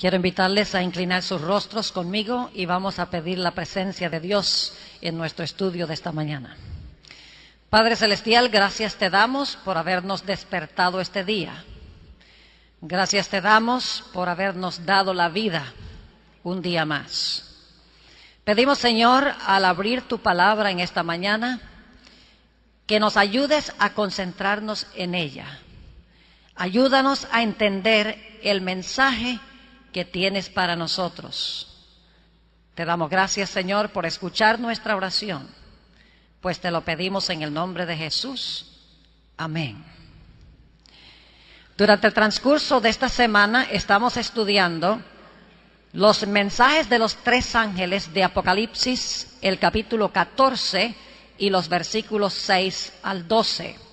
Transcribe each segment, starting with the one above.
Quiero invitarles a inclinar sus rostros conmigo y vamos a pedir la presencia de Dios en nuestro estudio de esta mañana. Padre Celestial, gracias te damos por habernos despertado este día. Gracias te damos por habernos dado la vida un día más. Pedimos, Señor, al abrir tu palabra en esta mañana, que nos ayudes a concentrarnos en ella. Ayúdanos a entender el mensaje que tienes para nosotros. Te damos gracias, Señor, por escuchar nuestra oración, pues te lo pedimos en el nombre de Jesús. Amén. Durante el transcurso de esta semana estamos estudiando los mensajes de los 3 ángeles de Apocalipsis, el capítulo 14 y los versículos 6 al 12.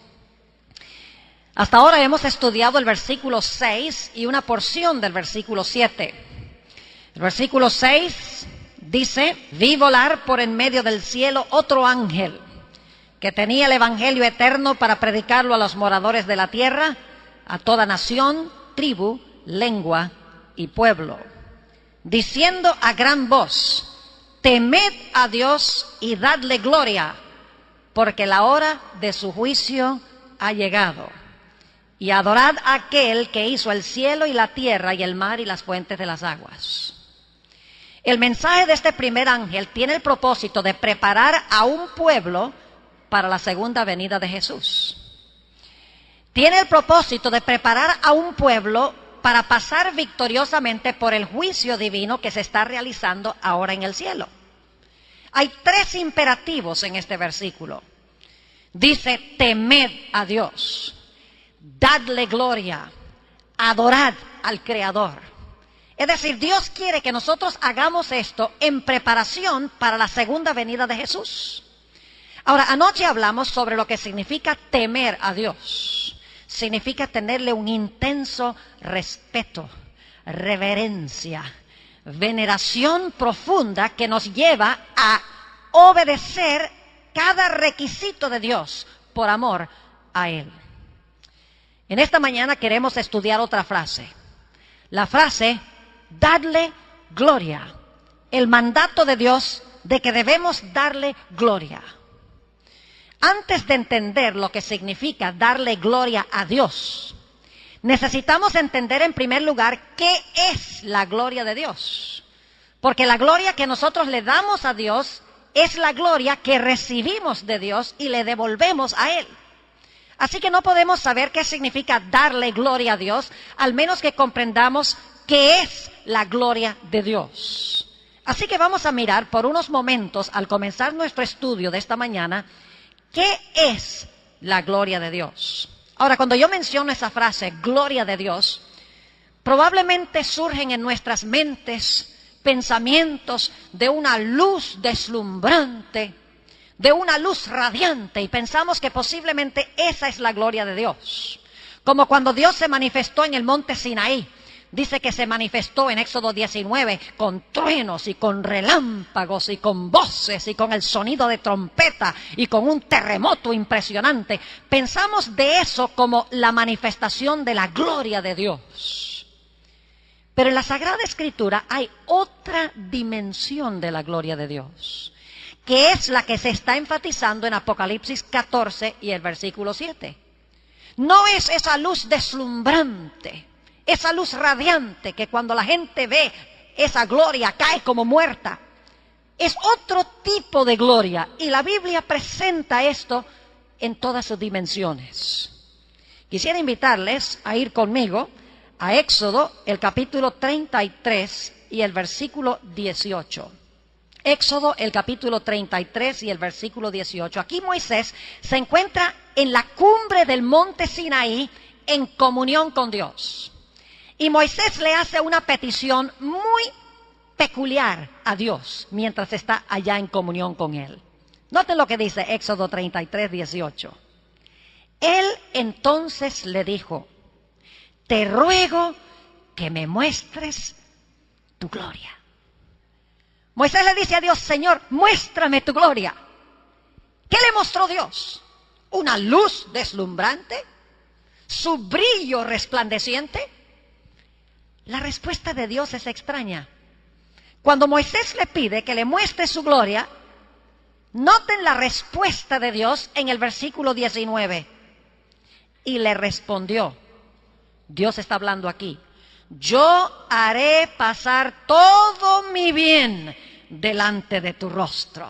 Hasta ahora hemos estudiado el versículo 6 y una porción del versículo 7. El versículo 6 dice: vi volar por en medio del cielo otro ángel que tenía el evangelio eterno para predicarlo a los moradores de la tierra, a toda nación, tribu, lengua y pueblo, diciendo a gran voz: temed a Dios y dadle gloria, porque la hora de su juicio ha llegado. Y adorad a aquel que hizo el cielo y la tierra y el mar y las fuentes de las aguas. El mensaje de este primer ángel tiene el propósito de preparar a un pueblo para la segunda venida de Jesús. Tiene el propósito de preparar a un pueblo para pasar victoriosamente por el juicio divino que se está realizando ahora en el cielo. Hay 3 imperativos en este versículo. Dice: temed a Dios, dadle gloria, adorad al Creador. Es decir, Dios quiere que nosotros hagamos esto en preparación para la segunda venida de Jesús. Ahora, anoche hablamos sobre lo que significa temer a Dios. Significa tenerle un intenso respeto, reverencia, veneración profunda que nos lleva a obedecer cada requisito de Dios por amor a Él. En esta mañana queremos estudiar otra frase. La frase: dadle gloria. El mandato de Dios de que debemos darle gloria. Antes de entender lo que significa darle gloria a Dios, necesitamos entender en primer lugar qué es la gloria de Dios. Porque la gloria que nosotros le damos a Dios es la gloria que recibimos de Dios y le devolvemos a Él. Así que no podemos saber qué significa darle gloria a Dios, al menos que comprendamos qué es la gloria de Dios. Así que vamos a mirar por unos momentos, al comenzar nuestro estudio de esta mañana, qué es la gloria de Dios. Ahora, cuando yo menciono esa frase, gloria de Dios, probablemente surgen en nuestras mentes pensamientos de una luz deslumbrante, de una luz radiante, y pensamos que posiblemente esa es la gloria de Dios. Como cuando Dios se manifestó en el monte Sinaí. Dice que se manifestó en Éxodo 19 con truenos y con relámpagos y con voces y con el sonido de trompeta y con un terremoto impresionante. Pensamos de eso como la manifestación de la gloria de Dios. Pero en la Sagrada Escritura hay otra dimensión de la gloria de Dios, que es la que se está enfatizando en Apocalipsis 14 y el versículo 7. No es esa luz deslumbrante, esa luz radiante que cuando la gente ve esa gloria cae como muerta. Es otro tipo de gloria, y la Biblia presenta esto en todas sus dimensiones. Quisiera invitarles a ir conmigo a Éxodo, el capítulo 33 y el versículo 18. Éxodo, el capítulo 33 y el versículo 18. Aquí Moisés se encuentra en la cumbre del monte Sinaí en comunión con Dios. Y Moisés le hace una petición muy peculiar a Dios mientras está allá en comunión con Él. Noten lo que dice Éxodo 33, 18. Él entonces le dijo: te ruego que me muestres tu gloria. Moisés le dice a Dios: Señor, muéstrame tu gloria. ¿Qué le mostró Dios? ¿Una luz deslumbrante? ¿Su brillo resplandeciente? La respuesta de Dios es extraña. Cuando Moisés le pide que le muestre su gloria, noten la respuesta de Dios en el versículo 19. Y le respondió, Dios está hablando aquí, yo haré pasar todo mi bien delante de tu rostro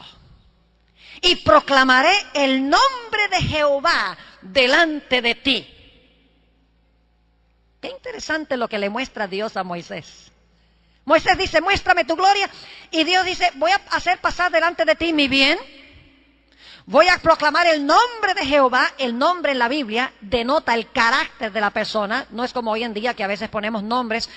y proclamaré el nombre de Jehová delante de ti. Qué interesante lo que le muestra Dios a Moisés. Moisés dice, muéstrame tu gloria, y Dios dice, voy a hacer pasar delante de ti mi bien. Voy a proclamar el nombre de Jehová. El nombre en la Biblia denota el carácter de la persona. No es como hoy en día que a veces ponemos nombres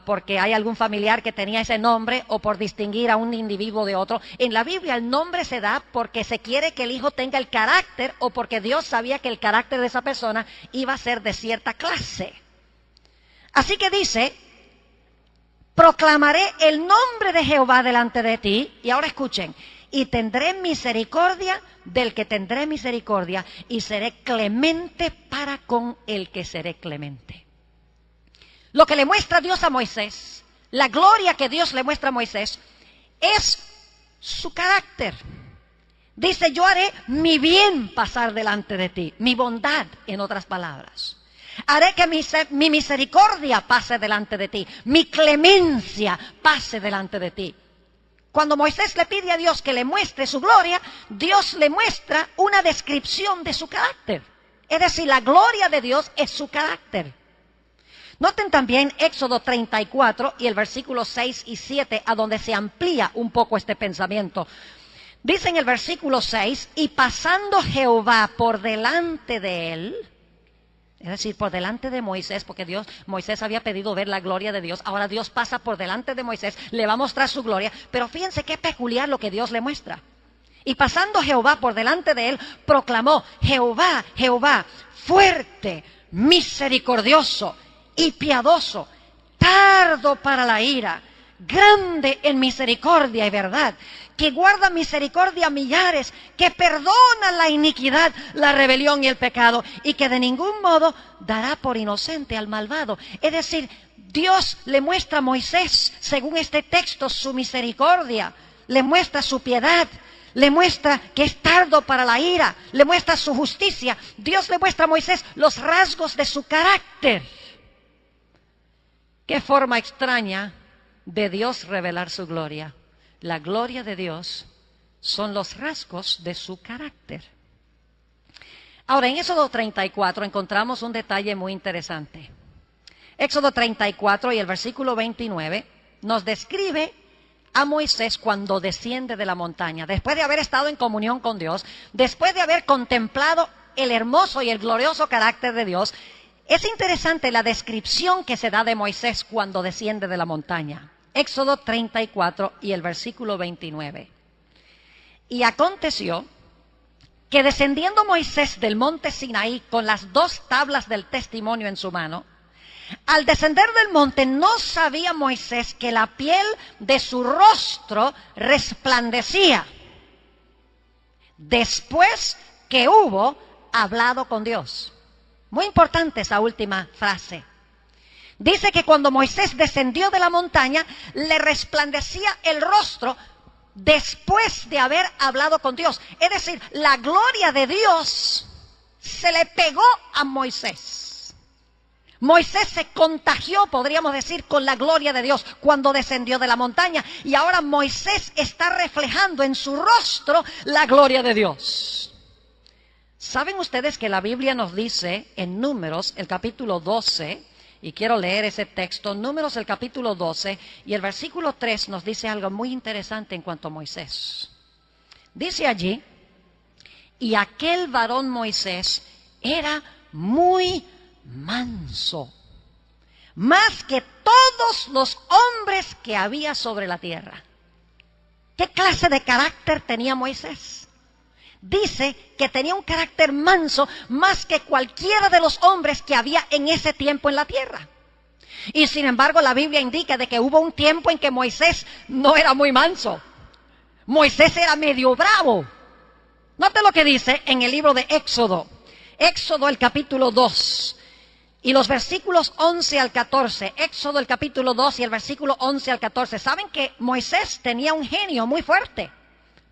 porque hay algún familiar que tenía ese nombre o por distinguir a un individuo de otro. En la Biblia el nombre se da porque se quiere que el hijo tenga el carácter o porque Dios sabía que el carácter de esa persona iba a ser de cierta clase. Así que dice, proclamaré el nombre de Jehová delante de ti. Y ahora escuchen. Y tendré misericordia del que tendré misericordia, y seré clemente para con el que seré clemente. Lo que le muestra Dios a Moisés, la gloria que Dios le muestra a Moisés, es su carácter. Dice, yo haré mi bien pasar delante de ti, mi bondad, en otras palabras. Haré que mi misericordia pase delante de ti, mi clemencia pase delante de ti. Cuando Moisés le pide a Dios que le muestre su gloria, Dios le muestra una descripción de su carácter. Es decir, la gloria de Dios es su carácter. Noten también Éxodo 34 y el versículo 6 y 7, a donde se amplía un poco este pensamiento. Dice en el versículo 6, y pasando Jehová por delante de él, es decir, por delante de Moisés, porque Moisés había pedido ver la gloria de Dios. Ahora Dios pasa por delante de Moisés, le va a mostrar su gloria. Pero fíjense qué peculiar lo que Dios le muestra. Y pasando Jehová por delante de él, proclamó, Jehová, Jehová, fuerte, misericordioso y piadoso, tardo para la ira, grande en misericordia y verdad, que guarda misericordia a millares, que perdona la iniquidad, la rebelión y el pecado, y que de ningún modo dará por inocente al malvado. Es decir, Dios le muestra a Moisés, según este texto, su misericordia, le muestra su piedad, le muestra que es tardo para la ira, le muestra su justicia. Dios le muestra a Moisés los rasgos de su carácter. Qué forma extraña de Dios revelar su gloria. La gloria de Dios son los rasgos de su carácter. Ahora, en Éxodo 34 encontramos un detalle muy interesante. Éxodo 34 y el versículo 29 nos describe a Moisés cuando desciende de la montaña, después de haber estado en comunión con Dios, después de haber contemplado el hermoso y el glorioso carácter de Dios. Es interesante la descripción que se da de Moisés cuando desciende de la montaña. Éxodo 34 y el versículo 29. Y aconteció que descendiendo Moisés del monte Sinaí con las 2 tablas del testimonio en su mano, al descender del monte no sabía Moisés que la piel de su rostro resplandecía, después que hubo hablado con Dios. Muy importante esa última frase. Dice que cuando Moisés descendió de la montaña, le resplandecía el rostro después de haber hablado con Dios. Es decir, la gloria de Dios se le pegó a Moisés. Moisés se contagió, podríamos decir, con la gloria de Dios cuando descendió de la montaña. Y ahora Moisés está reflejando en su rostro la gloria de Dios. ¿Saben ustedes que la Biblia nos dice en Números, el capítulo 12, y quiero leer ese texto, Números el capítulo 12, y el versículo 3 nos dice algo muy interesante en cuanto a Moisés. Dice allí, y aquel varón Moisés era muy manso, más que todos los hombres que había sobre la tierra. ¿Qué clase de carácter tenía Moisés? Dice que tenía un carácter manso más que cualquiera de los hombres que había en ese tiempo en la tierra. Y sin embargo la Biblia indica de que hubo un tiempo en que Moisés no era muy manso. Moisés era medio bravo. Note lo que dice en el libro de Éxodo. Éxodo el capítulo 2 Y los versículos 11 al 14, Éxodo el capítulo 2 y el versículo 11 al 14, saben que Moisés tenía un genio muy fuerte.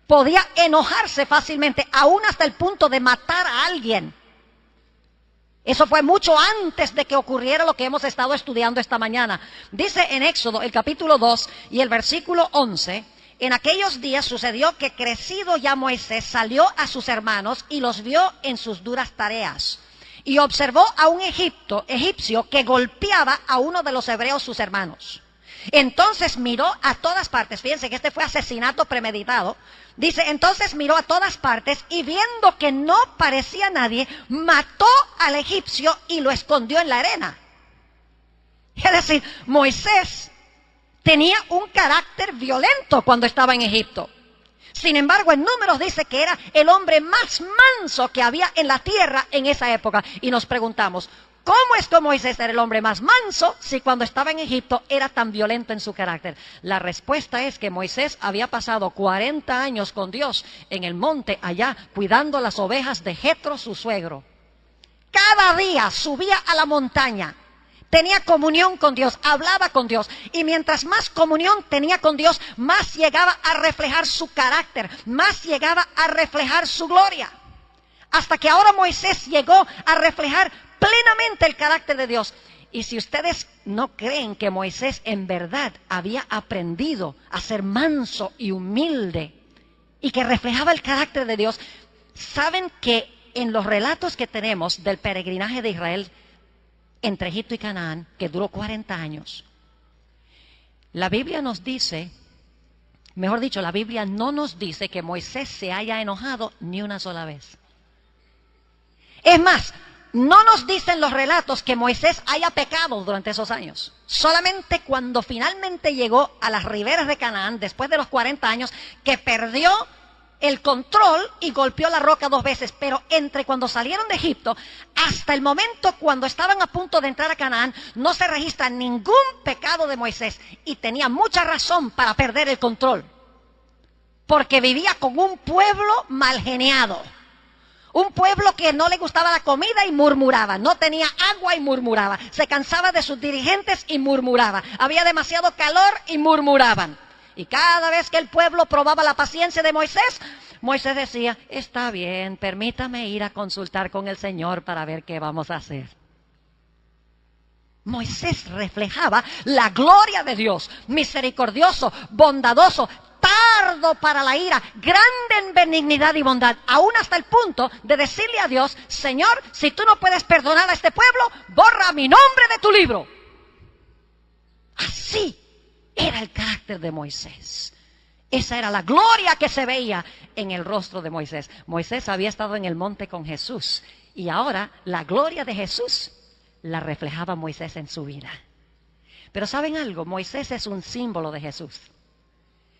Podía enojarse fácilmente, aún hasta el punto de matar a alguien. Eso fue mucho antes de que ocurriera lo que hemos estado estudiando esta mañana. Dice en Éxodo el capítulo 2 y el versículo 11, en aquellos días sucedió que crecido ya Moisés salió a sus hermanos y los vio en sus duras tareas. Y observó a un egipcio que golpeaba a uno de los hebreos sus hermanos. Entonces miró a todas partes, fíjense que este fue asesinato premeditado. Dice, entonces miró a todas partes y viendo que no parecía nadie, mató al egipcio y lo escondió en la arena. Es decir, Moisés tenía un carácter violento cuando estaba en Egipto. Sin embargo, en Números dice que era el hombre más manso que había en la tierra en esa época. Y nos preguntamos, ¿cómo es que Moisés era el hombre más manso si cuando estaba en Egipto era tan violento en su carácter? La respuesta es que Moisés había pasado 40 años con Dios en el monte allá, cuidando las ovejas de Jetro, su suegro. Cada día subía a la montaña. Tenía comunión con Dios, hablaba con Dios. Y mientras más comunión tenía con Dios, más llegaba a reflejar su carácter, más llegaba a reflejar su gloria. Hasta que ahora Moisés llegó a reflejar plenamente el carácter de Dios. Y si ustedes no creen que Moisés en verdad había aprendido a ser manso y humilde y que reflejaba el carácter de Dios, saben que en los relatos que tenemos del peregrinaje de Israel entre Egipto y Canaán, que duró 40 años, la Biblia nos dice, mejor dicho, la Biblia no nos dice que Moisés se haya enojado ni una sola vez. Es más, no nos dicen los relatos que Moisés haya pecado durante esos años. Solamente cuando finalmente llegó a las riberas de Canaán, después de los 40 años, que perdió el control y golpeó la roca 2 veces. Pero entre cuando salieron de Egipto hasta el momento cuando estaban a punto de entrar a Canaán, no se registra ningún pecado de Moisés. Y tenía mucha razón para perder el control, porque vivía con un pueblo mal geniado. Un pueblo que no le gustaba la comida y murmuraba, no tenía agua y murmuraba, se cansaba de sus dirigentes y murmuraba, había demasiado calor y murmuraban. Y cada vez que el pueblo probaba la paciencia de Moisés, Moisés decía, está bien, permítame ir a consultar con el Señor para ver qué vamos a hacer. Moisés reflejaba la gloria de Dios, misericordioso, bondadoso, tardo para la ira, grande en benignidad y bondad, aún hasta el punto de decirle a Dios, Señor, si tú no puedes perdonar a este pueblo, borra mi nombre de tu libro. Así era el carácter de Moisés. Esa era la gloria que se veía en el rostro de Moisés. Moisés había estado en el monte con Jesús y ahora la gloria de Jesús la reflejaba Moisés en su vida. Pero ¿saben algo? Moisés es un símbolo de Jesús.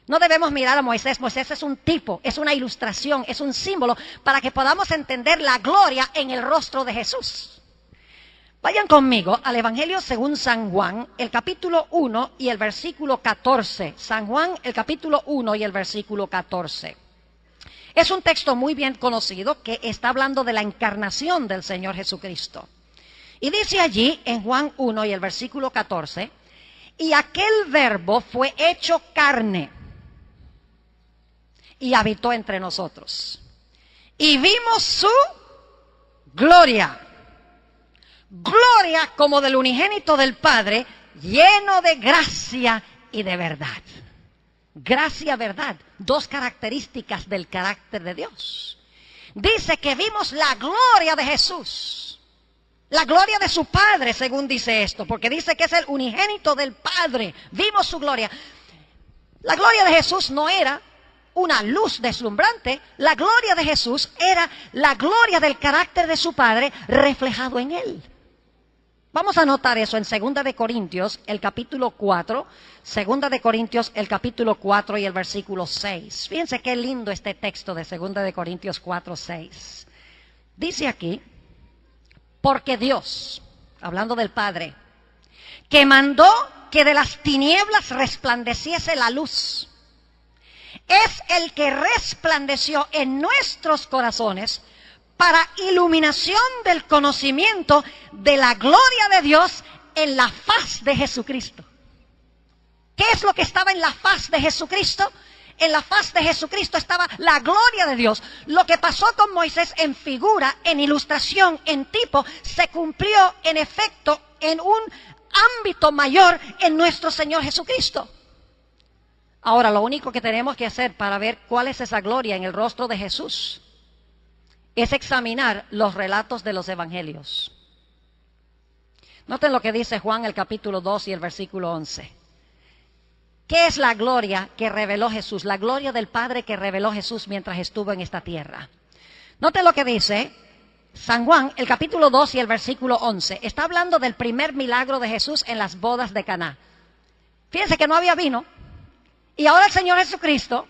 No debemos mirar a Moisés. Moisés es un tipo, es una ilustración, es un símbolo para que podamos entender la gloria en el rostro de Jesús. Vayan conmigo al Evangelio según San Juan, el capítulo 1 y el versículo 14. San Juan, el capítulo 1 y el versículo 14. Es un texto muy bien conocido que está hablando de la encarnación del Señor Jesucristo. Y dice allí en Juan 1 y el versículo 14, y aquel verbo fue hecho carne y habitó entre nosotros. Y vimos su gloria. Gloria como del unigénito del Padre, lleno de gracia y de verdad. Gracia, verdad, 2 características del carácter de Dios. Dice que vimos la gloria de Jesús, la gloria de su Padre, según dice esto, porque dice que es el unigénito del Padre. Vimos su gloria. La gloria de Jesús no era una luz deslumbrante, la gloria de Jesús era la gloria del carácter de su Padre reflejado en Él. Vamos a notar eso en 2 de Corintios, el capítulo 4, 2 de Corintios, el capítulo 4 y el versículo 6. Fíjense qué lindo este texto de 2 de Corintios 4, 6. Dice aquí, porque Dios, hablando del Padre, que mandó que de las tinieblas resplandeciese la luz, es el que resplandeció en nuestros corazones para iluminación del conocimiento de la gloria de Dios en la faz de Jesucristo. ¿Qué es lo que estaba en la faz de Jesucristo? En la faz de Jesucristo estaba la gloria de Dios. Lo que pasó con Moisés en figura, en ilustración, en tipo, se cumplió en efecto en un ámbito mayor en nuestro Señor Jesucristo. Ahora, lo único que tenemos que hacer para ver cuál es esa gloria en el rostro de Jesús es examinar los relatos de los evangelios. Noten lo que dice Juan el capítulo 2 y el versículo 11. ¿Qué es la gloria que reveló Jesús? La gloria del Padre que reveló Jesús mientras estuvo en esta tierra. Noten lo que dice San Juan, el capítulo 2 y el versículo 11. Está hablando del primer milagro de Jesús en las bodas de Caná. Fíjense que no había vino. Y ahora el Señor Jesucristo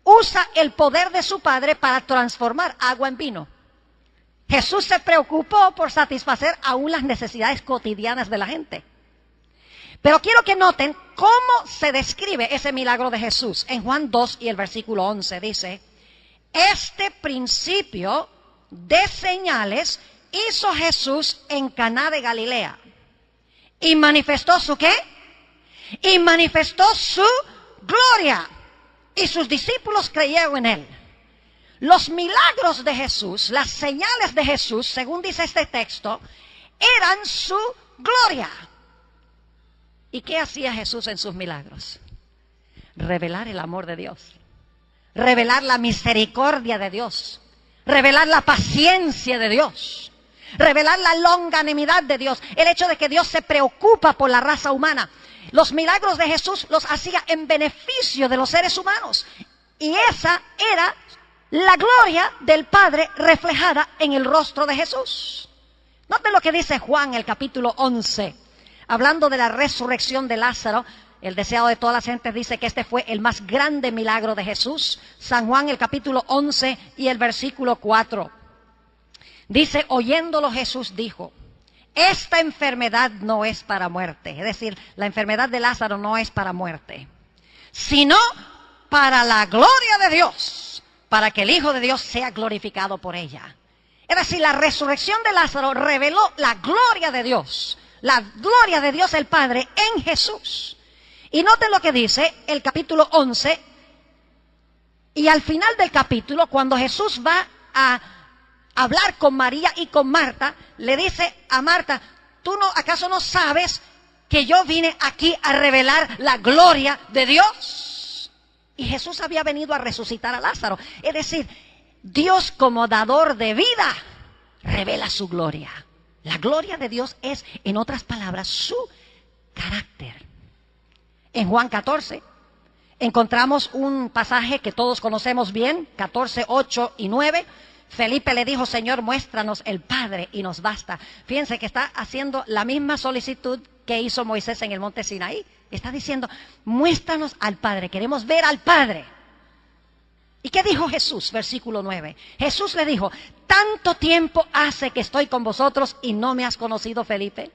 usa el poder de su Padre para transformar agua en vino. Jesús se preocupó por satisfacer aún las necesidades cotidianas de la gente. Pero quiero que noten cómo se describe ese milagro de Jesús. En Juan 2 y el versículo 11 dice: este principio de señales hizo Jesús en Caná de Galilea. ¿Y manifestó su qué? Y manifestó su gloria. Y sus discípulos creyeron en él. Los milagros de Jesús, las señales de Jesús, según dice este texto, eran su gloria. ¿Y qué hacía Jesús en sus milagros? Revelar el amor de Dios, revelar la misericordia de Dios, revelar la paciencia de Dios, revelar la longanimidad de Dios, el hecho de que Dios se preocupa por la raza humana. Los milagros de Jesús los hacía en beneficio de los seres humanos. Y esa era la gloria del Padre reflejada en el rostro de Jesús. Noten lo que dice Juan, el capítulo 11. Hablando de la resurrección de Lázaro, el deseado de todas las gentes dice que este fue el más grande milagro de Jesús. San Juan, el capítulo 11 y el versículo 4. Dice: oyéndolo Jesús dijo: esta enfermedad no es para muerte. Es decir, la enfermedad de Lázaro no es para muerte, sino para la gloria de Dios, para que el Hijo de Dios sea glorificado por ella. Es decir, la resurrección de Lázaro reveló la gloria de Dios el Padre en Jesús. Y noten lo que dice el capítulo 11, y al final del capítulo, cuando Jesús va a hablar con María y con Marta, le dice a Marta: ¿acaso no sabes que yo vine aquí a revelar la gloria de Dios? Y Jesús había venido a resucitar a Lázaro. Es decir, Dios como dador de vida revela su gloria. La gloria de Dios es, en otras palabras, su carácter. En Juan 14 encontramos un pasaje que todos conocemos bien, 14, 8 y 9. Felipe le dijo: Señor, muéstranos el Padre y nos basta. Fíjense que está haciendo la misma solicitud que hizo Moisés en el monte Sinaí. Está diciendo: muéstranos al Padre, queremos ver al Padre. ¿Y qué dijo Jesús? Versículo 9. Jesús le dijo: tanto tiempo hace que estoy con vosotros y no me has conocido, Felipe.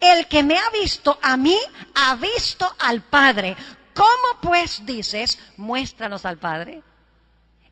El que me ha visto a mí, ha visto al Padre. ¿Cómo pues dices, muéstranos al Padre?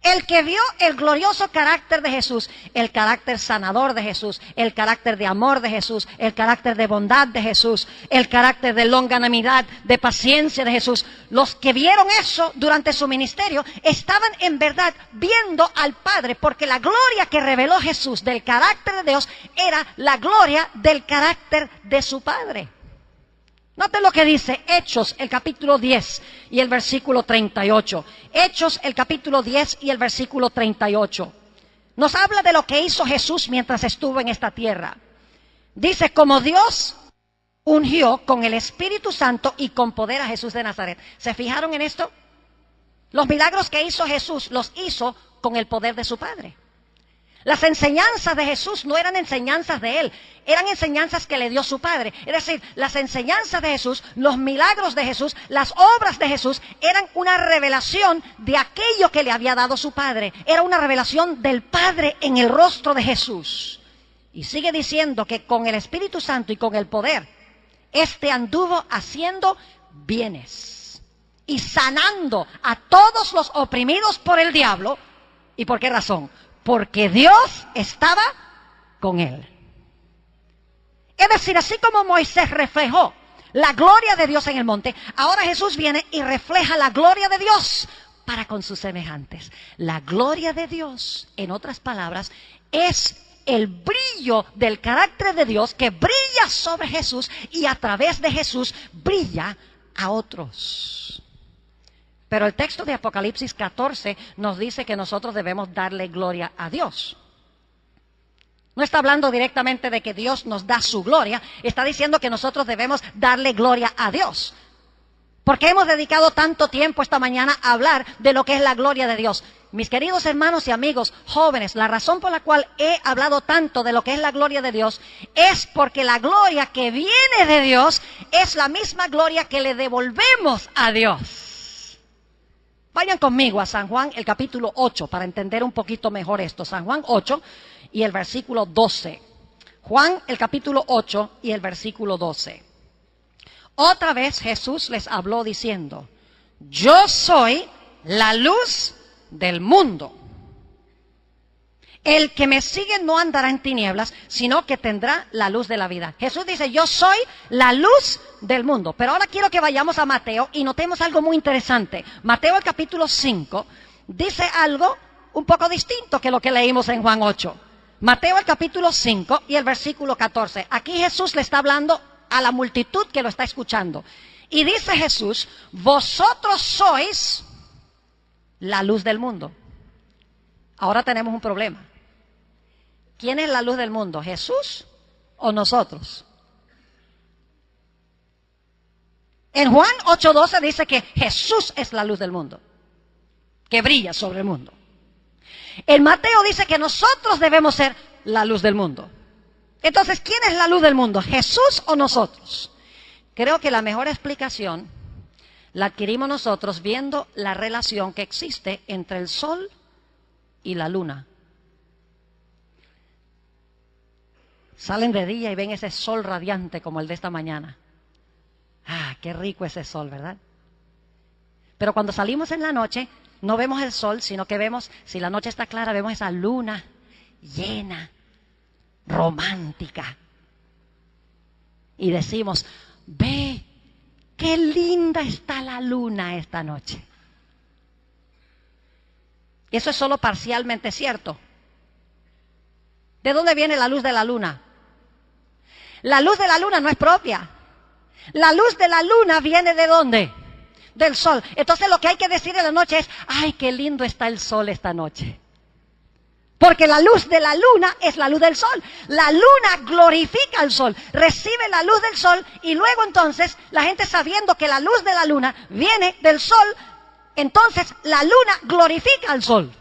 El que vio el glorioso carácter de Jesús, el carácter sanador de Jesús, el carácter de amor de Jesús, el carácter de bondad de Jesús, el carácter de longanimidad, de paciencia de Jesús, los que vieron eso durante su ministerio estaban en verdad viendo al Padre, porque la gloria que reveló Jesús del carácter de Dios era la gloria del carácter de su Padre. Noten lo que dice Hechos, el capítulo 10 y el versículo 38. Hechos, el capítulo 10 y el versículo 38. Nos habla de lo que hizo Jesús mientras estuvo en esta tierra. Dice: como Dios ungió con el Espíritu Santo y con poder a Jesús de Nazaret. ¿Se fijaron en esto? Los milagros que hizo Jesús los hizo con el poder de su Padre. Las enseñanzas de Jesús no eran enseñanzas de Él, eran enseñanzas que le dio su Padre. Es decir, las enseñanzas de Jesús, los milagros de Jesús, las obras de Jesús eran una revelación de aquello que le había dado su Padre. Era una revelación del Padre en el rostro de Jesús. Y sigue diciendo que con el Espíritu Santo y con el poder, anduvo haciendo bienes y sanando a todos los oprimidos por el diablo. ¿Y por qué razón? porque Dios estaba con él. Es decir, así como Moisés reflejó la gloria de Dios en el monte, ahora Jesús viene y refleja la gloria de Dios para con sus semejantes. La gloria de Dios, en otras palabras, es el brillo del carácter de Dios que brilla sobre Jesús y a través de Jesús brilla a otros. Pero el texto de Apocalipsis 14 nos dice que nosotros debemos darle gloria a Dios. No está hablando directamente de que Dios nos da su gloria, está diciendo que nosotros debemos darle gloria a Dios. Porque hemos dedicado tanto tiempo esta mañana a hablar de lo que es la gloria de Dios. Mis queridos hermanos y amigos jóvenes, la razón por la cual he hablado tanto de lo que es la gloria de Dios es porque la gloria que viene de Dios es la misma gloria que le devolvemos a Dios. Vayan conmigo a San Juan, el capítulo 8, para entender un poquito mejor esto. San Juan 8 y el versículo 12. Juan, el capítulo 8 y el versículo 12. Otra vez Jesús les habló diciendo: yo soy la luz del mundo. El que me sigue no andará en tinieblas, sino que tendrá la luz de la vida. Jesús dice: yo soy la luz del mundo. Pero ahora quiero que vayamos a Mateo y notemos algo muy interesante. Mateo, el capítulo 5, dice algo un poco distinto que lo que leímos en Juan 8. Mateo, el capítulo 5 y el versículo 14. Aquí Jesús le está hablando a la multitud que lo está escuchando. Y dice Jesús: vosotros sois la luz del mundo. Ahora tenemos un problema. ¿Quién es la luz del mundo? ¿Jesús o nosotros? En Juan 8:12 dice que Jesús es la luz del mundo, que brilla sobre el mundo. En Mateo dice que nosotros debemos ser la luz del mundo. Entonces, ¿quién es la luz del mundo? ¿Jesús o nosotros? Creo que la mejor explicación la adquirimos nosotros viendo la relación que existe entre el sol y la luna. Salen de día y ven ese sol radiante como el de esta mañana. Ah, qué rico ese sol, ¿verdad? Pero cuando salimos en la noche, no vemos el sol, sino que vemos, si la noche está clara, vemos esa luna llena, romántica. Y decimos: ve, qué linda está la luna esta noche. Eso es solo parcialmente cierto. ¿De dónde viene la luz de la luna? La luz de la luna no es propia. La luz de la luna viene ¿de dónde? Del sol. Entonces lo que hay que decir en la noche es: ay, qué lindo está el sol esta noche. Porque la luz de la luna es la luz del sol. La luna glorifica al sol, recibe la luz del sol, y luego entonces la gente, sabiendo que la luz de la luna viene del sol, entonces la luna glorifica al sol,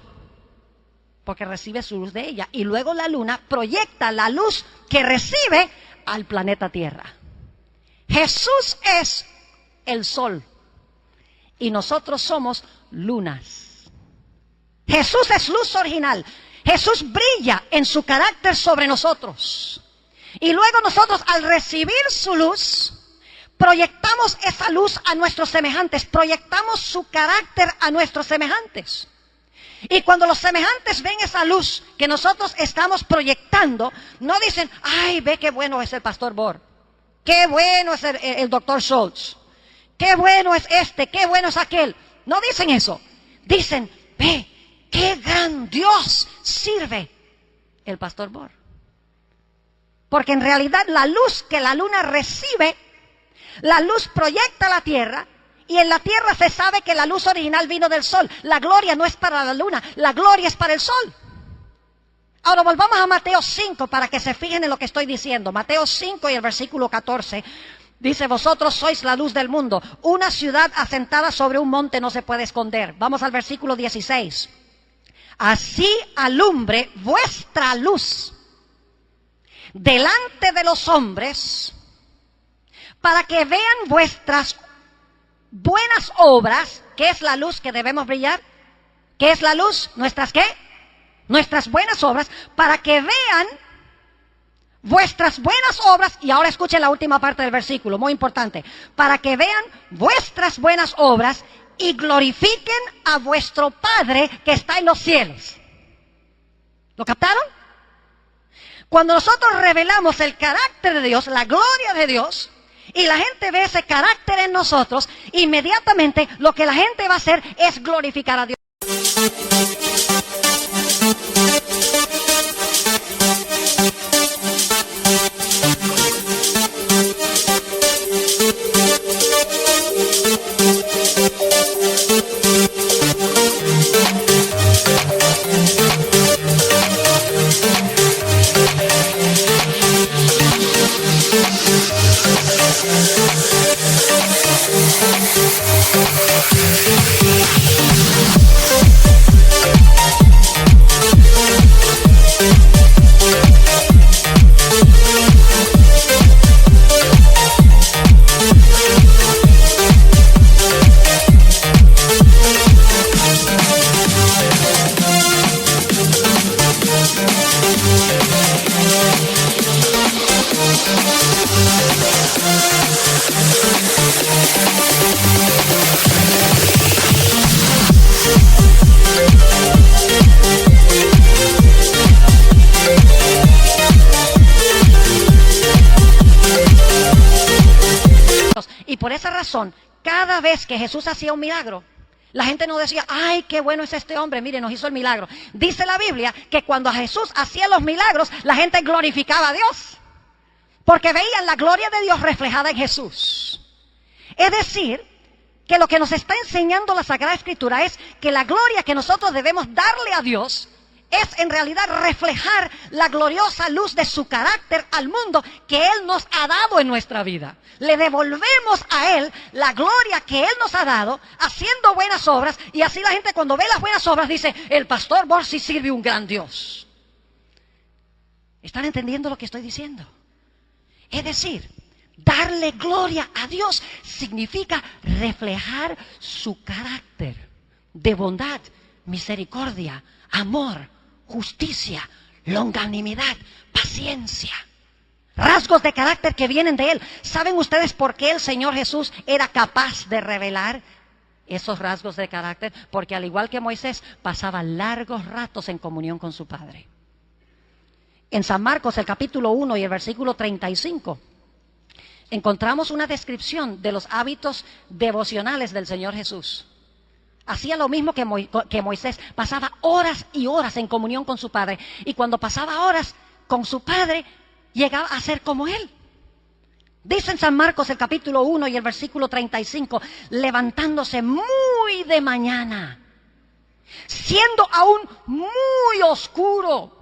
porque recibe su luz de ella, y luego la luna proyecta la luz que recibe al planeta Tierra. Jesús es el sol y nosotros somos lunas. Jesús es luz original. Jesús brilla en su carácter sobre nosotros. Y luego nosotros, al recibir su luz, proyectamos esa luz a nuestros semejantes, proyectamos su carácter a nuestros semejantes. Y cuando los semejantes ven esa luz que nosotros estamos proyectando, no dicen: ay, ve qué bueno es el pastor Bohr, qué bueno es el doctor Schultz, qué bueno es este, qué bueno es aquel. No dicen eso. Dicen: ve, qué gran Dios sirve el pastor Bohr. Porque en realidad la luz que la luna recibe, la luz proyecta a la tierra, y en la tierra se sabe que la luz original vino del sol. La gloria no es para la luna, la gloria es para el sol. Ahora volvamos a Mateo 5 para que se fijen en lo que estoy diciendo. Mateo 5 y el versículo 14 dice: vosotros sois la luz del mundo. Una ciudad asentada sobre un monte no se puede esconder. Vamos al versículo 16. Así alumbre vuestra luz delante de los hombres, para que vean vuestras buenas obras. ¿Qué es la luz que debemos brillar? ¿Qué es la luz? ¿Nuestras qué? Nuestras buenas obras, para que vean vuestras buenas obras. Y ahora escuchen la última parte del versículo, muy importante: para que vean vuestras buenas obras y glorifiquen a vuestro Padre que está en los cielos. ¿Lo captaron? Cuando nosotros revelamos el carácter de Dios, la gloria de Dios, y la gente ve ese carácter en nosotros, inmediatamente lo que la gente va a hacer es glorificar a Dios. Y por esa razón, cada vez que Jesús hacía un milagro, la gente no decía, ay, qué bueno es este hombre, mire, nos hizo el milagro. Dice la Biblia que cuando Jesús hacía los milagros, la gente glorificaba a Dios, porque veían la gloria de Dios reflejada en Jesús. Es decir, que lo que nos está enseñando la Sagrada Escritura es que la gloria que nosotros debemos darle a Dios es en realidad reflejar la gloriosa luz de su carácter al mundo que Él nos ha dado en nuestra vida. Le devolvemos a Él la gloria que Él nos ha dado haciendo buenas obras, y así la gente cuando ve las buenas obras dice, el pastor Borsi sirve un gran Dios. ¿Están entendiendo lo que estoy diciendo? Es decir, darle gloria a Dios significa reflejar su carácter de bondad, misericordia, amor, justicia, longanimidad, paciencia. Rasgos de carácter que vienen de Él. ¿Saben ustedes por qué el Señor Jesús era capaz de revelar esos rasgos de carácter? Porque al igual que Moisés, pasaba largos ratos en comunión con su Padre. En San Marcos, el capítulo 1 y el versículo 35, encontramos una descripción de los hábitos devocionales del Señor Jesús. Hacía lo mismo que Moisés, pasaba horas y horas en comunión con su Padre. Y cuando pasaba horas con su Padre, llegaba a ser como Él. Dice en San Marcos el capítulo 1 y el versículo 35, levantándose muy de mañana, siendo aún muy oscuro,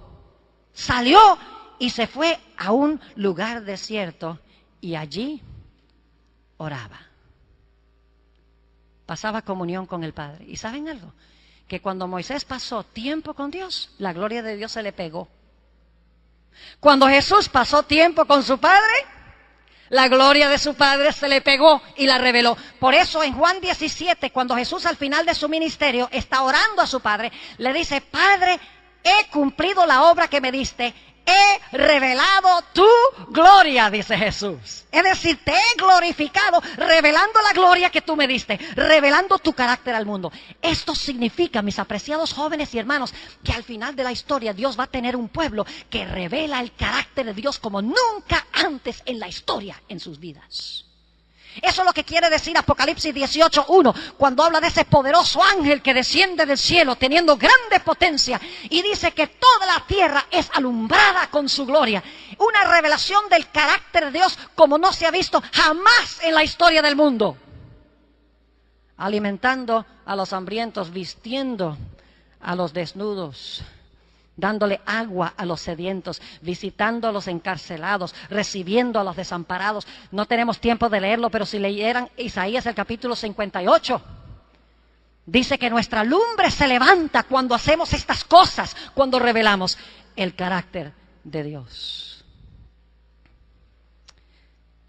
salió y se fue a un lugar desierto y allí oraba. Pasaba comunión con el Padre. ¿Y saben algo? Que cuando Moisés pasó tiempo con Dios, la gloria de Dios se le pegó. Cuando Jesús pasó tiempo con su Padre, la gloria de su Padre se le pegó y la reveló. Por eso en Juan 17, cuando Jesús al final de su ministerio está orando a su Padre, le dice, Padre, he cumplido la obra que me diste. He revelado tu gloria, dice Jesús. Es decir, te he glorificado, revelando la gloria que tú me diste, revelando tu carácter al mundo. Esto significa, mis apreciados jóvenes y hermanos, que al final de la historia Dios va a tener un pueblo que revela el carácter de Dios como nunca antes en la historia en sus vidas. Eso es lo que quiere decir Apocalipsis 18:1, cuando habla de ese poderoso ángel que desciende del cielo teniendo grande potencia y dice que toda la tierra es alumbrada con su gloria. Una revelación del carácter de Dios como no se ha visto jamás en la historia del mundo. Alimentando a los hambrientos, vistiendo a los desnudos, dándole agua a los sedientos, visitando a los encarcelados, recibiendo a los desamparados. No tenemos tiempo de leerlo, pero si leyeran Isaías el capítulo 58, dice que nuestra lumbre se levanta cuando hacemos estas cosas, cuando revelamos el carácter de Dios.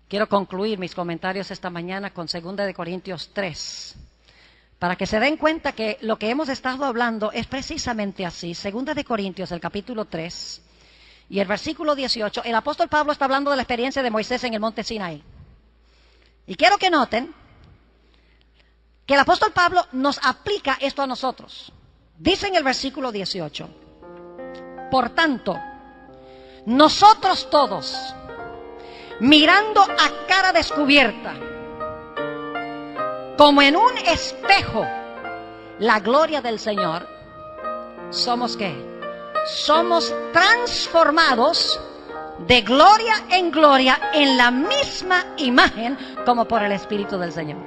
Quiero concluir mis comentarios esta mañana con 2 Corintios 3. Para que se den cuenta que lo que hemos estado hablando es precisamente así. 2 Corintios, el capítulo 3 y el versículo 18. El apóstol Pablo está hablando de la experiencia de Moisés en el monte Sinaí. Y quiero que noten que el apóstol Pablo nos aplica esto a nosotros. Dice en el versículo 18, Por tanto, nosotros todos, mirando a cara descubierta, como en un espejo, la gloria del Señor, ¿somos qué? Somos transformados de gloria en gloria en la misma imagen como por el Espíritu del Señor.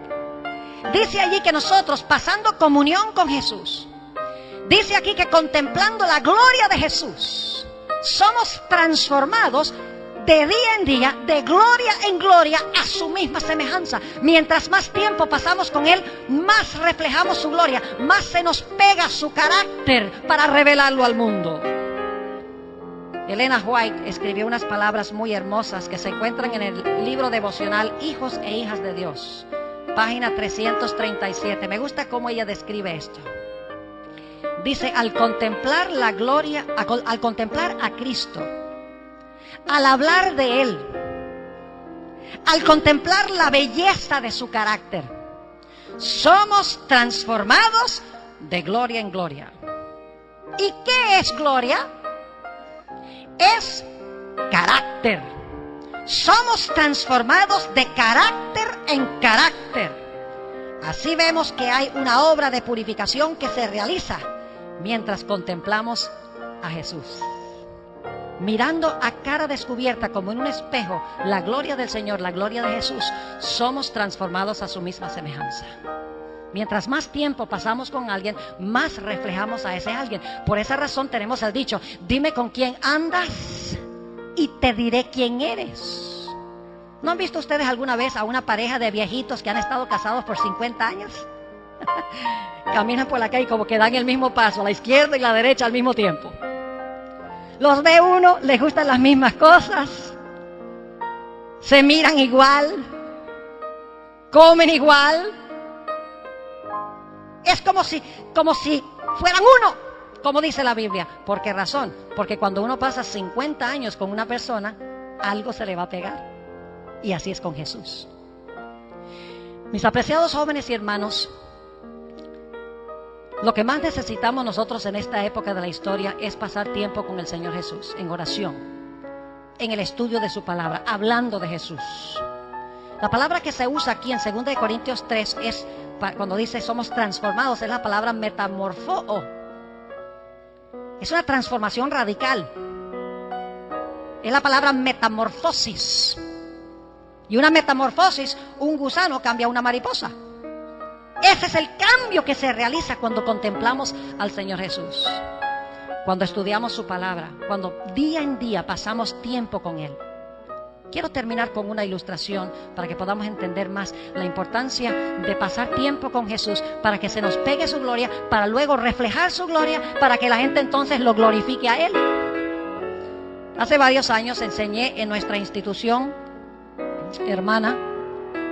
Dice allí que nosotros, pasando comunión con Jesús, dice aquí que contemplando la gloria de Jesús, somos transformados de día en día, de gloria en gloria, a su misma semejanza. Mientras más tiempo pasamos con Él, más reflejamos su gloria, más se nos pega su carácter para revelarlo al mundo. Elena White escribió unas palabras muy hermosas que se encuentran en el libro devocional Hijos e Hijas de Dios, página 337. Me gusta cómo ella describe esto. Dice, al contemplar la gloria, al contemplar a Cristo, al hablar de Él, al contemplar la belleza de su carácter, somos transformados de gloria en gloria. ¿Y qué es gloria? Es carácter. Somos transformados de carácter en carácter. Así vemos que hay una obra de purificación que se realiza mientras contemplamos a Jesús. Mirando a cara descubierta como en un espejo la gloria del Señor, la gloria de Jesús, somos transformados a su misma semejanza. Mientras más tiempo pasamos con alguien, más reflejamos a ese alguien. Por esa razón tenemos el dicho, dime con quién andas y te diré quién eres. ¿No han visto ustedes alguna vez a una pareja de viejitos que han estado casados por 50 años? Caminan por la calle y como que dan el mismo paso, a la izquierda y la derecha al mismo tiempo. Los ve uno, les gustan las mismas cosas, se miran igual, comen igual. Es como si fueran uno, como dice la Biblia. ¿Por qué razón? Porque cuando uno pasa 50 años con una persona, algo se le va a pegar. Y así es con Jesús. Mis apreciados jóvenes y hermanos, lo que más necesitamos nosotros en esta época de la historia es pasar tiempo con el Señor Jesús, en oración, en el estudio de su palabra, hablando de Jesús. La palabra que se usa aquí en 2 Corintios 3 es, cuando dice somos transformados, es la palabra metamorfoo. Es una transformación radical. Es la palabra metamorfosis. Y una metamorfosis, un gusano cambia a una mariposa. Ese es el cambio que se realiza cuando contemplamos al Señor Jesús, cuando estudiamos su palabra, cuando día en día pasamos tiempo con Él. Quiero terminar con una ilustración para que podamos entender más la importancia de pasar tiempo con Jesús, para que se nos pegue su gloria, para luego reflejar su gloria, para que la gente entonces lo glorifique a Él. Hace varios años enseñé en nuestra institución hermana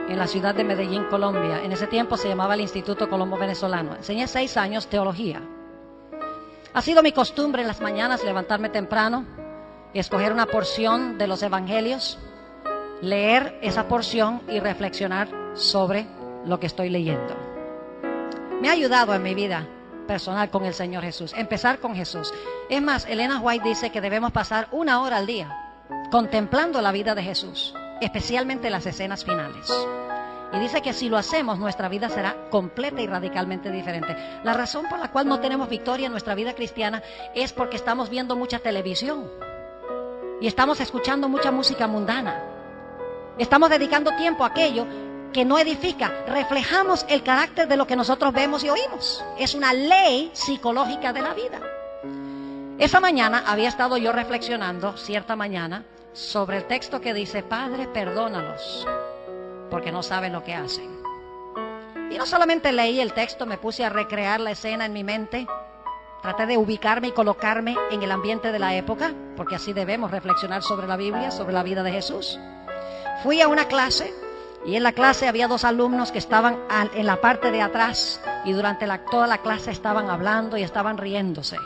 en la ciudad de Medellín, Colombia. En ese tiempo se llamaba el Instituto Colombo Venezolano. Enseñé 6 años teología. Ha sido mi costumbre en las mañanas levantarme temprano, escoger una porción de los evangelios, leer esa porción y reflexionar sobre lo que estoy leyendo. Me ha ayudado en mi vida personal con el Señor Jesús, empezar con Jesús. Es más, Elena White dice que debemos pasar 1 hora al día contemplando la vida de Jesús, especialmente las escenas finales. Y dice que si lo hacemos, nuestra vida será completa y radicalmente diferente. La razón por la cual no tenemos victoria en nuestra vida cristiana es porque estamos viendo mucha televisión y estamos escuchando mucha música mundana. Estamos dedicando tiempo a aquello que no edifica. Reflejamos el carácter de lo que nosotros vemos y oímos. Es una ley psicológica de la vida. Esa mañana había estado yo reflexionando, cierta mañana, sobre el texto que dice, Padre, perdónalos, porque no saben lo que hacen. Y no solamente leí el texto, me puse a recrear la escena en mi mente. Traté de ubicarme y colocarme en el ambiente de la época, porque así debemos reflexionar sobre la Biblia, sobre la vida de Jesús. Fui a una clase, y en la clase había 2 alumnos que estaban en la parte de atrás, y durante toda la clase estaban hablando y estaban riéndose.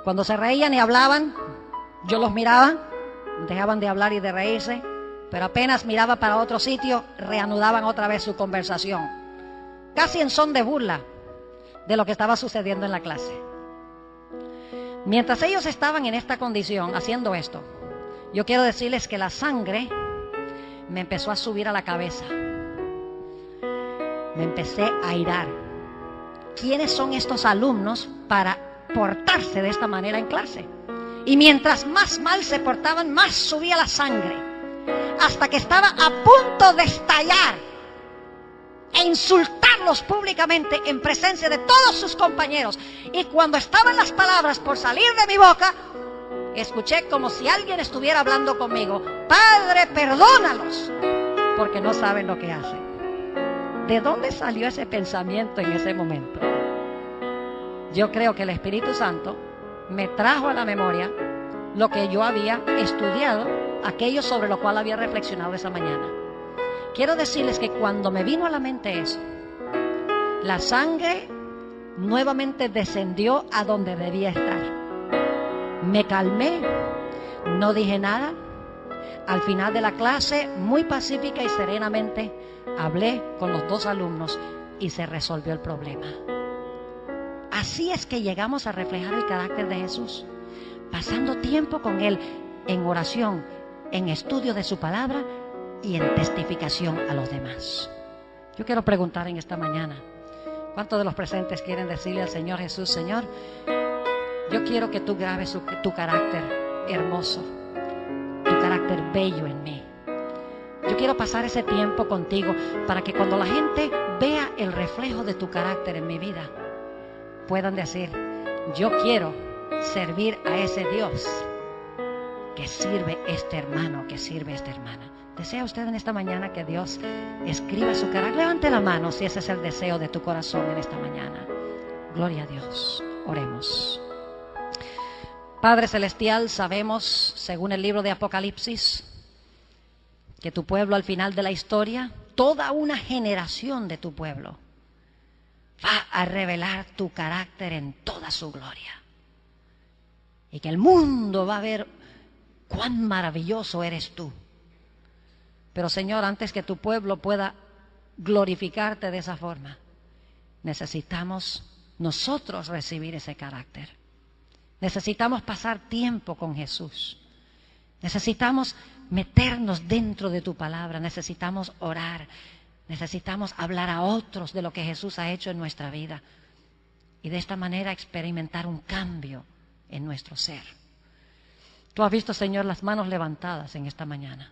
Cuando se reían y hablaban, yo los miraba, dejaban de hablar y de reírse, pero apenas miraba para otro sitio, reanudaban otra vez su conversación, casi en son de burla de lo que estaba sucediendo en la clase. Mientras ellos estaban en esta condición, haciendo esto, yo quiero decirles que la sangre me empezó a subir a la cabeza. Me empecé a irar. ¿Quiénes son estos alumnos para portarse de esta manera en clase? Y mientras más mal se portaban, más subía la sangre, hasta que estaba a punto de estallar e insultarlos públicamente en presencia de todos sus compañeros. Y cuando estaban las palabras por salir de mi boca, escuché como si alguien estuviera hablando conmigo: Padre, perdónalos, porque no saben lo que hacen. ¿De dónde salió ese pensamiento en ese momento? Yo creo que el Espíritu Santo me trajo a la memoria lo que yo había estudiado, aquello sobre lo cual había reflexionado esa mañana. Quiero decirles que cuando me vino a la mente eso, la sangre nuevamente descendió a donde debía estar. Me calmé, no dije nada. Al final de la clase, muy pacífica y serenamente, hablé con los dos alumnos y se resolvió el problema. Así es que llegamos a reflejar el carácter de Jesús, pasando tiempo con Él en oración, en estudio de su palabra y en testificación a los demás. Yo quiero preguntar en esta mañana, ¿cuántos de los presentes quieren decirle al Señor Jesús: Señor, yo quiero que tú grabes tu carácter hermoso, tu carácter bello en mí? Yo quiero pasar ese tiempo contigo para que cuando la gente vea el reflejo de tu carácter en mi vida, puedan decir: yo quiero servir a ese Dios que sirve este hermano, que sirve esta hermana. ¿Desea usted en esta mañana que Dios escriba su carácter? Levante la mano si ese es el deseo de tu corazón en esta mañana. Gloria a Dios. Oremos. Padre Celestial, sabemos, según el libro de Apocalipsis, que tu pueblo al final de la historia, toda una generación de tu pueblo, va a revelar tu carácter en toda su gloria. Y que el mundo va a ver cuán maravilloso eres tú. Pero Señor, antes que tu pueblo pueda glorificarte de esa forma, necesitamos nosotros recibir ese carácter. Necesitamos pasar tiempo con Jesús. Necesitamos meternos dentro de tu palabra. Necesitamos orar. Necesitamos hablar a otros de lo que Jesús ha hecho en nuestra vida. Y de esta manera experimentar un cambio en nuestro ser. Tú has visto, Señor, las manos levantadas en esta mañana.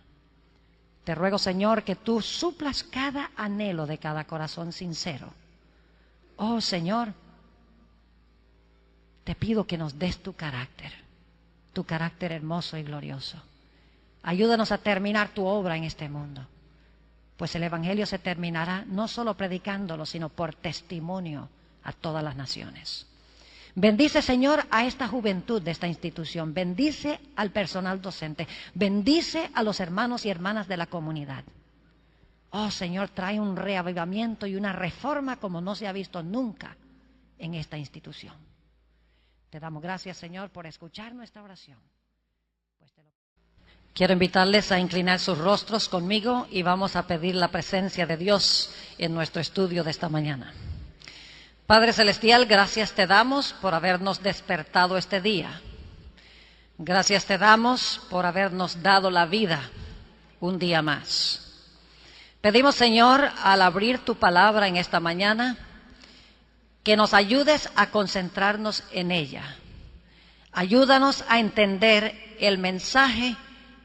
Te ruego, Señor, que tú suplas cada anhelo de cada corazón sincero. Oh, Señor, te pido que nos des tu carácter hermoso y glorioso. Ayúdanos a terminar tu obra en este mundo, pues el Evangelio se terminará no solo predicándolo, sino por testimonio a todas las naciones. Bendice, Señor, a esta juventud de esta institución. Bendice al personal docente. Bendice a los hermanos y hermanas de la comunidad. Oh, Señor, trae un reavivamiento y una reforma como no se ha visto nunca en esta institución. Te damos gracias, Señor, por escuchar nuestra oración. Quiero invitarles a inclinar sus rostros conmigo y vamos a pedir la presencia de Dios en nuestro estudio de esta mañana. Padre Celestial, gracias te damos por habernos despertado este día. Gracias te damos por habernos dado la vida un día más. Pedimos, Señor, al abrir tu palabra en esta mañana, que nos ayudes a concentrarnos en ella. Ayúdanos a entender el mensaje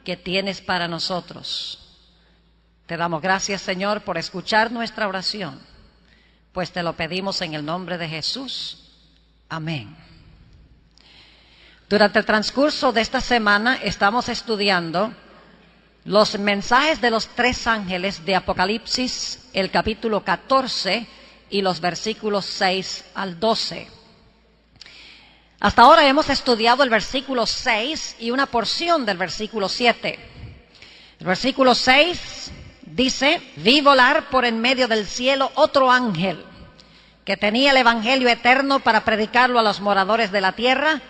que tienes para nosotros. Te damos gracias, Señor, por escuchar nuestra oración, pues te lo pedimos en el nombre de Jesús. Amén. Durante el transcurso de esta semana estamos estudiando los mensajes de los tres ángeles de Apocalipsis, el capítulo 14 y los versículos 6 al 12. Hasta ahora hemos estudiado el versículo 6 y una porción del versículo 7. El versículo 6 dice: vi volar por en medio del cielo otro ángel que tenía el evangelio eterno para predicarlo a los moradores de la tierra,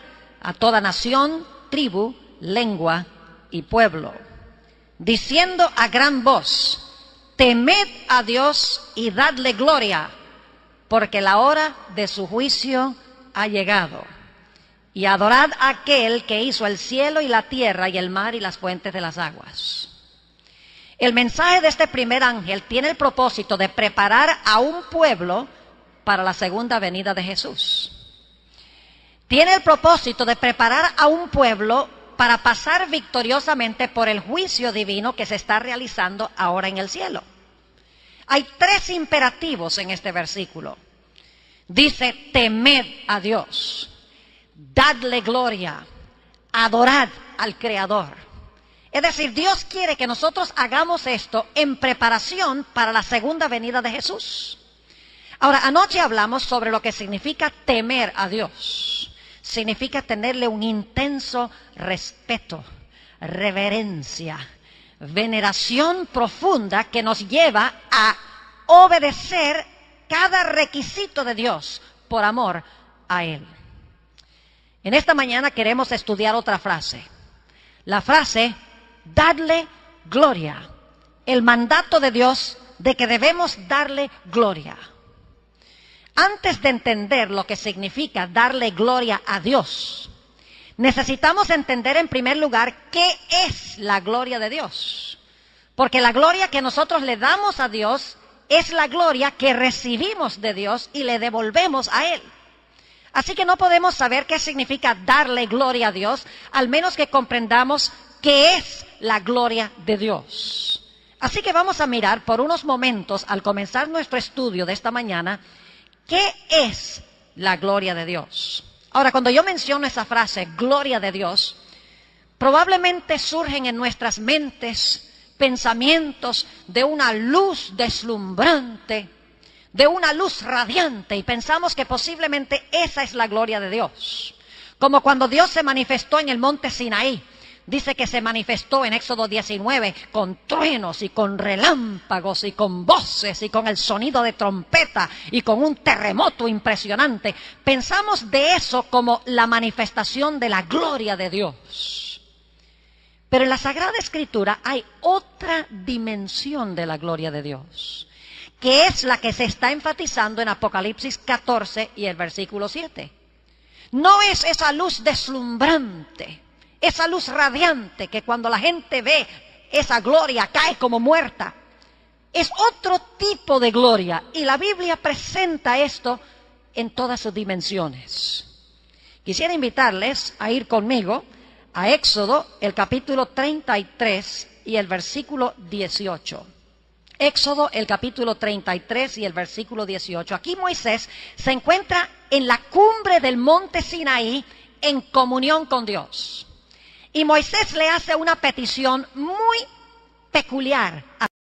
a toda nación, tribu, lengua y pueblo, diciendo a gran voz: temed a Dios y dadle gloria, porque la hora de su juicio ha llegado. Y adorad a aquel que hizo el cielo y la tierra y el mar y las fuentes de las aguas. El mensaje de este primer ángel tiene el propósito de preparar a un pueblo para la segunda venida de Jesús. Tiene el propósito de preparar a un pueblo para pasar victoriosamente por el juicio divino que se está realizando ahora en el cielo. Hay 3 imperativos en este versículo. Dice: temed a Dios, dadle gloria, adorad al Creador. Es decir, Dios quiere que nosotros hagamos esto en preparación para la segunda venida de Jesús. Ahora, anoche hablamos sobre lo que significa temer a Dios. Significa tenerle un intenso respeto, reverencia, veneración profunda que nos lleva a obedecer cada requisito de Dios por amor a Él. En esta mañana queremos estudiar otra frase. La frase: dadle gloria. El mandato de Dios de que debemos darle gloria. Antes de entender lo que significa darle gloria a Dios, necesitamos entender en primer lugar qué es la gloria de Dios. Porque la gloria que nosotros le damos a Dios es la gloria que recibimos de Dios y le devolvemos a Él. Así que no podemos saber qué significa darle gloria a Dios, al menos que comprendamos qué es la gloria de Dios. Así que vamos a mirar por unos momentos, al comenzar nuestro estudio de esta mañana, ¿qué es la gloria de Dios? Ahora, cuando yo menciono esa frase, gloria de Dios, probablemente surgen en nuestras mentes pensamientos de una luz deslumbrante, de una luz radiante, y pensamos que posiblemente esa es la gloria de Dios. Como cuando Dios se manifestó en el monte Sinaí. Dice que se manifestó en Éxodo 19 con truenos y con relámpagos y con voces y con el sonido de trompeta y con un terremoto impresionante. Pensamos de eso como la manifestación de la gloria de Dios. Pero en la Sagrada Escritura hay otra dimensión de la gloria de Dios, que es la que se está enfatizando en Apocalipsis 14 y el versículo 7. No es esa luz deslumbrante, esa luz radiante que cuando la gente ve esa gloria cae como muerta. Es otro tipo de gloria y la Biblia presenta esto en todas sus dimensiones. Quisiera invitarles a ir conmigo a Éxodo, el capítulo 33 y el versículo 18. Éxodo, el capítulo 33 y el versículo 18. Aquí Moisés se encuentra en la cumbre del monte Sinaí en comunión con Dios. Y Moisés le hace una petición muy peculiar a